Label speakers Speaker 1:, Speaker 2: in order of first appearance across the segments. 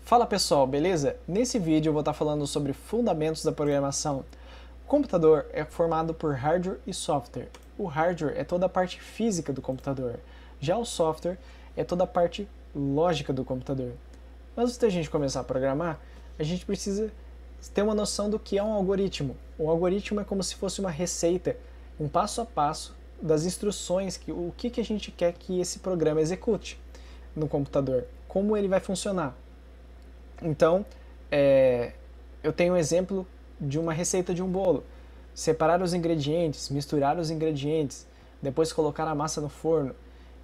Speaker 1: Fala pessoal, beleza? Nesse vídeo eu vou estar falando sobre fundamentos da programação. O computador é formado por hardware e software. O hardware é toda a parte física do computador, já o software é toda a parte lógica do computador. Antes da gente começar a programar, a gente precisa ter uma noção do que é um algoritmo. Um algoritmo é como se fosse uma receita, um passo a passo das instruções, o que a gente quer que esse programa execute no computador, como ele vai funcionar. Então, eu tenho um exemplo de uma receita de um bolo. Separar os ingredientes, misturar os ingredientes, depois colocar a massa no forno.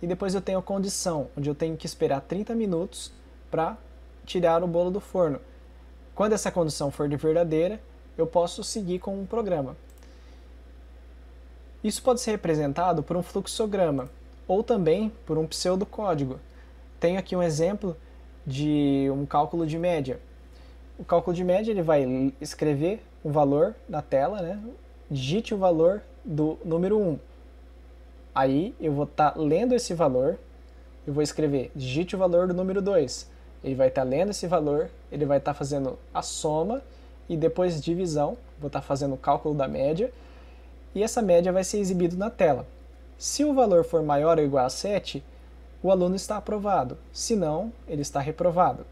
Speaker 1: E depois eu tenho a condição, onde eu tenho que esperar 30 minutos para tirar o bolo do forno. Quando essa condição for de verdadeira, eu posso seguir com o programa. Isso pode ser representado por um fluxograma, ou também por um pseudocódigo. Tenho aqui um exemplo de um cálculo de média. O cálculo de média ele vai escrever um valor na tela, né? Digite o valor do número 1. Aí eu vou estar lendo esse valor, eu vou escrever digite o valor do número 2. Ele vai estar lendo esse valor, ele vai estar fazendo a soma e depois divisão, vou estar fazendo o cálculo da média e essa média vai ser exibida na tela. Se o valor for maior ou igual a 7, o aluno está aprovado, se não, ele está reprovado.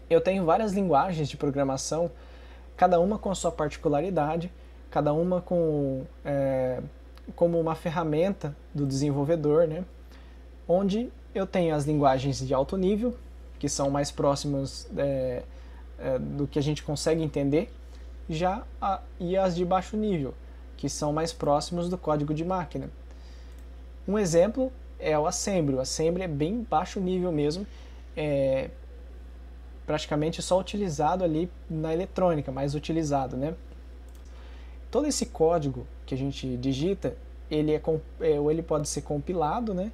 Speaker 1: Eu tenho várias linguagens de programação, cada uma com a sua particularidade, cada uma como uma ferramenta do desenvolvedor, né? Onde eu tenho as linguagens de alto nível, que são mais próximas do que a gente consegue entender, e as de baixo nível, que são mais próximos do código de máquina. Um exemplo é o Assembly. O Assembly é bem baixo nível mesmo, praticamente só utilizado ali na eletrônica, mais utilizado, né? Todo esse código que a gente digita, ele pode ser compilado, né,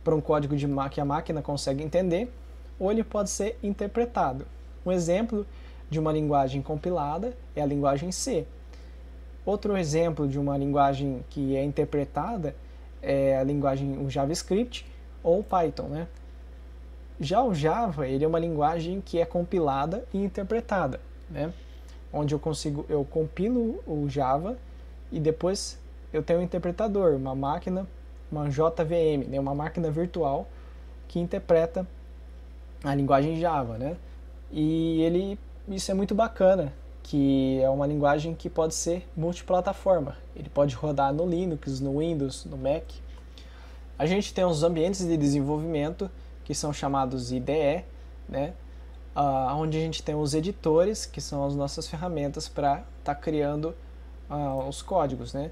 Speaker 1: para um código que a máquina consegue entender, ou ele pode ser interpretado. Um exemplo de uma linguagem compilada é a linguagem C. Outro exemplo de uma linguagem que é interpretada é a linguagem o JavaScript ou o Python, né? Já o Java, ele é uma linguagem que é compilada e interpretada, né? Onde eu compilo o Java e depois eu tenho um interpretador, uma máquina, uma JVM, né? Uma máquina virtual que interpreta a linguagem Java, né? E isso é muito bacana, que é uma linguagem que pode ser multiplataforma. Ele pode rodar no Linux, no Windows, no Mac. A gente tem os ambientes de desenvolvimento, que são chamados IDE, né? Onde a gente tem os editores, que são as nossas ferramentas para estar criando os códigos, né?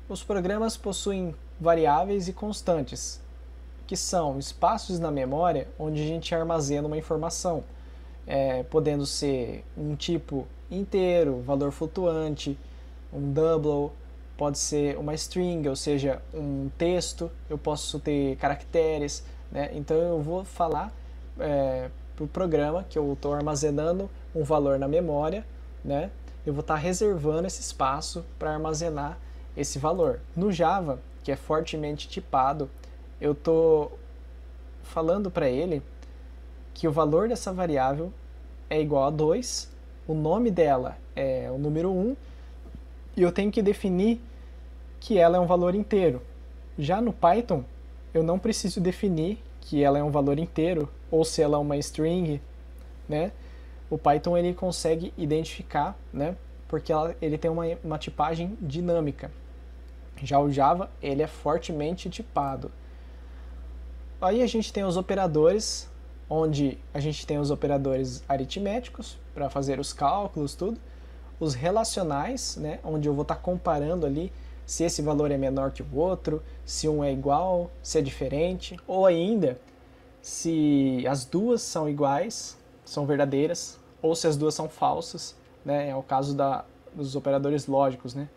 Speaker 1: Os programas possuem variáveis e constantes, que são espaços na memória onde a gente armazena uma informação, podendo ser um tipo inteiro, valor flutuante, um double, pode ser uma string, ou seja, um texto, eu posso ter caracteres, né? Então eu vou falar para o programa que eu estou armazenando um valor na memória, né? Eu vou estar reservando esse espaço para armazenar esse valor. No Java, que é fortemente tipado, eu estou falando para ele que o valor dessa variável é igual a 2, o nome dela é o número 1, e eu tenho que definir que ela é um valor inteiro. Já no Python, eu não preciso definir que ela é um valor inteiro, ou se ela é uma string, né? O Python ele consegue identificar, né? Porque ele tem uma tipagem dinâmica. Já o Java, ele é fortemente tipado. Aí a gente tem os operadores, onde a gente tem os operadores aritméticos, para fazer os cálculos, tudo. Os relacionais, né, onde eu vou estar comparando ali se esse valor é menor que o outro, se um é igual, se é diferente, ou ainda se as duas são iguais, são verdadeiras, ou se as duas são falsas, né, é o caso dos operadores lógicos, né.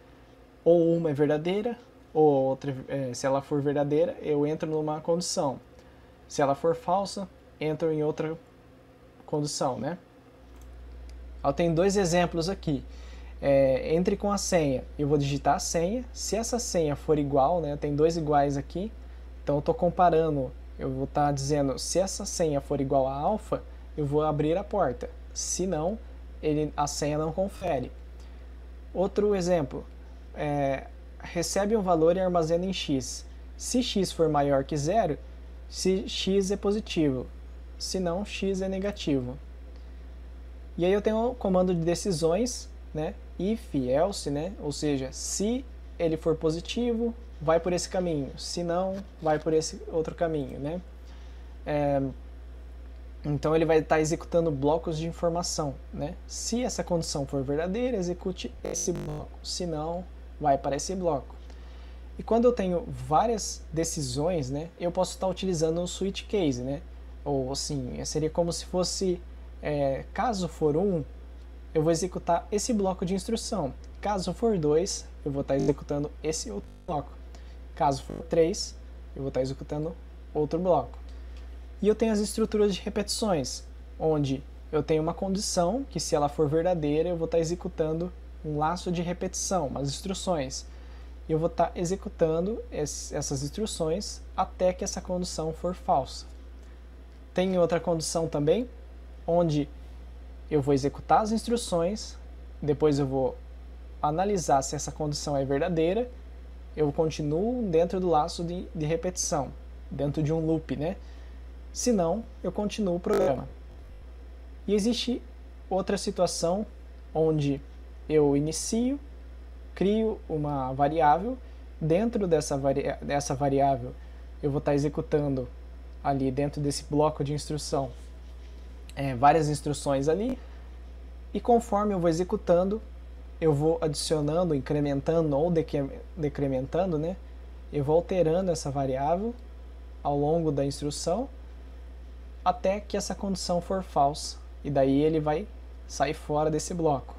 Speaker 1: Ou uma é verdadeira, ou outra, se ela for verdadeira, eu entro numa condição. Se ela for falsa, entro em outra condição, né? Eu tenho dois exemplos aqui. Entre com a senha, eu vou digitar a senha. Se essa senha for igual, né? Tem dois iguais aqui, então eu estou comparando. Eu vou estar dizendo, se essa senha for igual a alfa, eu vou abrir a porta. Se não, a senha não confere. Outro exemplo, recebe um valor e armazena em x. Se x for maior que zero, se x é positivo, se não, x é negativo. E aí eu tenho o comando de decisões, né? If, else, né? Ou seja, se ele for positivo, vai por esse caminho, se não, vai por esse outro caminho, né? Então ele vai estar executando blocos de informação, né? Se essa condição for verdadeira, execute esse bloco, se não, vai para esse bloco. E quando eu tenho várias decisões, né, eu posso estar utilizando o switch case, né? Ou assim, seria como se fosse, caso for 1, eu vou executar esse bloco de instrução. Caso for 2, eu vou estar executando esse outro bloco. Caso for 3, eu vou estar executando outro bloco. E eu tenho as estruturas de repetições, onde eu tenho uma condição que, se ela for verdadeira, eu vou estar executando um laço de repetição, umas instruções. E eu vou estar executando essas instruções até que essa condição for falsa. Tem outra condição também, onde eu vou executar as instruções, depois eu vou analisar se essa condição é verdadeira, eu continuo dentro do laço de repetição, dentro de um loop, né? Se não, eu continuo o programa. E existe outra situação onde eu inicio, crio uma variável, dentro dessa variável eu vou estar executando ali dentro desse bloco de instrução várias instruções ali, e conforme eu vou executando, eu vou adicionando, incrementando ou decrementando, né? Eu vou alterando essa variável ao longo da instrução até que essa condição for falsa, e daí ele vai sair fora desse bloco.